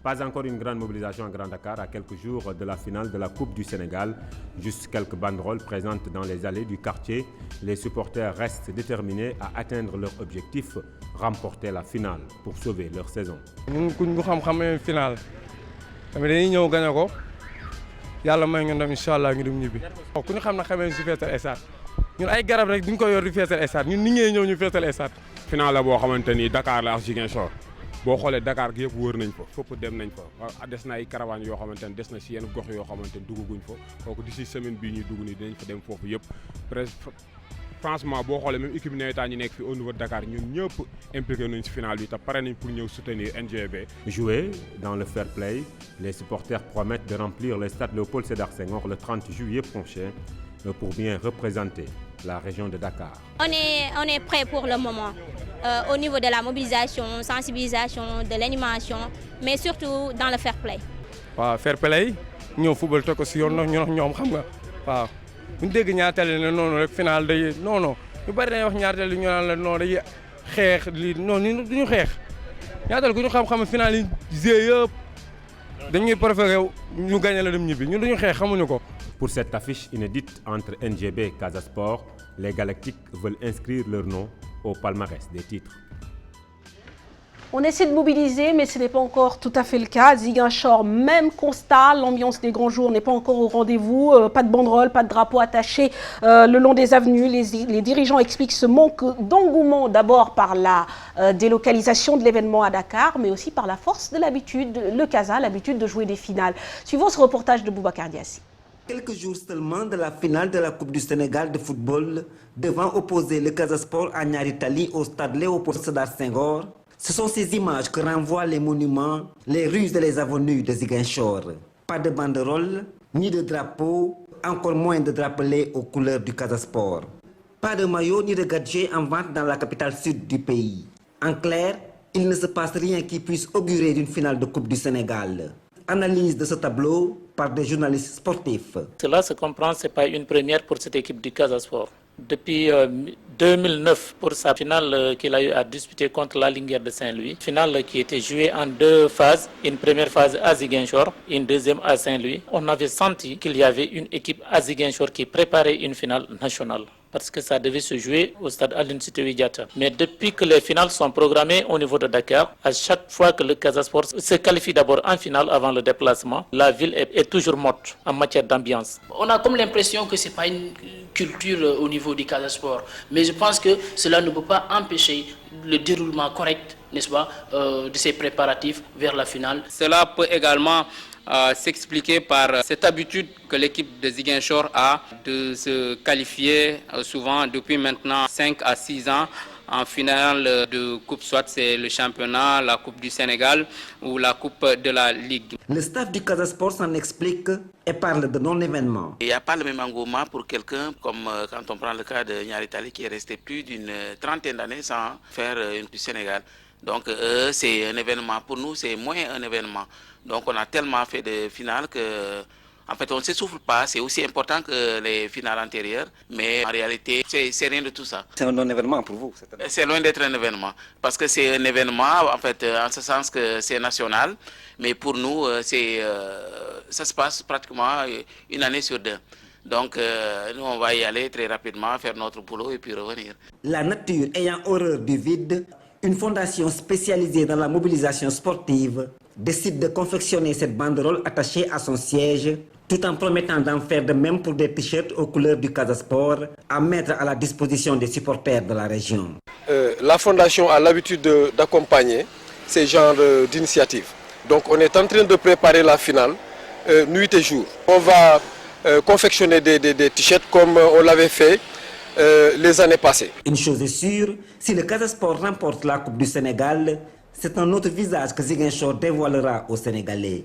Pas encore une grande mobilisation à Grand Dakar à quelques jours de la finale de la Coupe du Sénégal. Juste quelques banderoles présentes dans les allées du quartier. Les supporters restent déterminés à atteindre leur objectif, remporter la finale pour sauver leur saison. Nous avons finale. Nous avons yàlla may ñu ndam inshallah ñu dem ñibbi ku ñu xam na xamé ci fétal estat ñun ay garab rek duñ ko yor di fétal estat ñun nit ñi ñëw ñu fétal estat final la boo xamante ni Dakar la ak Ziguinchor boo xoolee Dakar gi yëpp wër nañ fa fépp dem nañ fa des na ay caravane yoo xamante ni des na si yenn gox yoo xamante ni dugguñ fa kooku d'ici semaine bii ñuy dugg nii dinañ fa dem foofu yëpp presque franchement boo xoolee même équipe nawetaan ñi nekk fi au niveau de Dakar ñun ñëpp impliqué nañ ci final bi te pare nañ pour ñëw soutenir NGB. Jouer dans le fair play, les supporters promettent de remplir le stade Léopold Sédar Senghor le 30 juillet prochain pour bien représenter la région de Dakar. On est prêt pour le moment au niveau de la mobilisation, sensibilisation, de l'animation, mais surtout dans le fair play. waaw fair play ñëw football te ko si yoon ñoom xam nga waaw. bu ñu dégg ñaareel ne noonu rek final day non ñu bari dañuy wax ñaareel ñu naan la non day xeex lii non ñu duñu xeex ñaareel ku ñu xam-xam final yi gisee yëpp dañuy préféré ñu gagné la dem ñibbi ñun duñu xeex xamuñu ko. Pour cette affiche inédite entre NGB et Casa Sport, les Galactiques veulent inscrire leur nom au palmarès des titres. On essaie de mobiliser, mais ce n'est pas encore tout à fait le cas. Ziguinchor, même constat, l'ambiance des grands jours n'est pas encore au rendez-vous. Pas de banderole, pas de drapeau attaché le long des avenues. Les dirigeants expliquent ce manque d'engouement, d'abord par la délocalisation de l'événement à Dakar, mais aussi par la force de l'habitude, le Casa, l'habitude de jouer des finales. Suivons ce reportage de Boubacar Diassi. Quelques jours seulement de la finale de la Coupe du Sénégal de football, devant opposer le Casa Sport à Niary Tally au stade Léopold Sédar Senghor, ce sont ces images que renvoient les monuments, les rues et les avenues de Ziguinchor. Pas de banderole, ni de drapeau, encore moins de drapelés aux couleurs du Casa Sport. Pas de maillot ni de gadget en vente dans la capitale sud du pays. En clair, il ne se passe rien qui puisse augurer d'une finale de Coupe du Sénégal. Analyse de ce tableau par des journalistes sportifs. Cela se comprend, ce n'est pas une première pour cette équipe du Casa Sport. Depuis 2009, pour sa finale qu'il a eu à disputer contre la Linguère de Saint-Louis, finale qui était jouée en deux phases, une première phase à Ziguinchor, une deuxième à Saint-Louis. On avait senti qu'il y avait une équipe à Ziguinchor qui préparait une finale nationale, parce que ça devait se jouer au stade Aline Sitoé Diatta. Mais depuis que les finales sont programmées au niveau de Dakar, à chaque fois que le Casa Sport se qualifie d'abord en finale avant le déplacement, la ville est toujours morte en matière d'ambiance. On a comme l'impression que ce n'est pas une culture au niveau du Casa Sport, mais je pense que cela ne peut pas empêcher le déroulement correct, n'est-ce pas, de ces préparatifs vers la finale. Cela peut également s'expliquer par cette habitude que l'équipe de Ziguinchor a de se qualifier souvent depuis maintenant 5 à 6 ans en finale de Coupe, soit c'est le championnat, la Coupe du Sénégal ou la Coupe de la Ligue. Le staff du Casa Sport s'en explique et parle de non-événement. Il n'y a pas le même engouement pour quelqu'un comme quand on prend le cas de Niary Tally qui est resté plus d'une trentaine d'années sans faire une Coupe du Sénégal. Donc c'est un événement, pour nous c'est moins un événement. Donc on a tellement fait de finales que en fait on ne s'essouffle pas, c'est aussi important que les finales antérieures, mais en réalité c'est rien de tout ça. C'est un non-événement pour vous? C'est loin d'être un événement, parce que c'est un événement en fait en ce sens que c'est national, mais pour nous ça se passe pratiquement une année sur deux. Donc nous on va y aller très rapidement, faire notre boulot et puis revenir. La nature ayant horreur du vide, une fondation spécialisée dans la mobilisation sportive décide de confectionner cette banderole attachée à son siège, tout en promettant d'en faire de même pour des t-shirts aux couleurs du Casa Sport à mettre à la disposition des supporters de la région. La fondation a l'habitude d'accompagner ces genres d'initiatives. Donc on est en train de préparer la finale nuit et jour. On va confectionner des t-shirts comme on l'avait fait les années passées. Une chose est sûre, si le Casa Sport remporte la Coupe du Sénégal, c'est un autre visage que Ziguinchor dévoilera aux Sénégalais.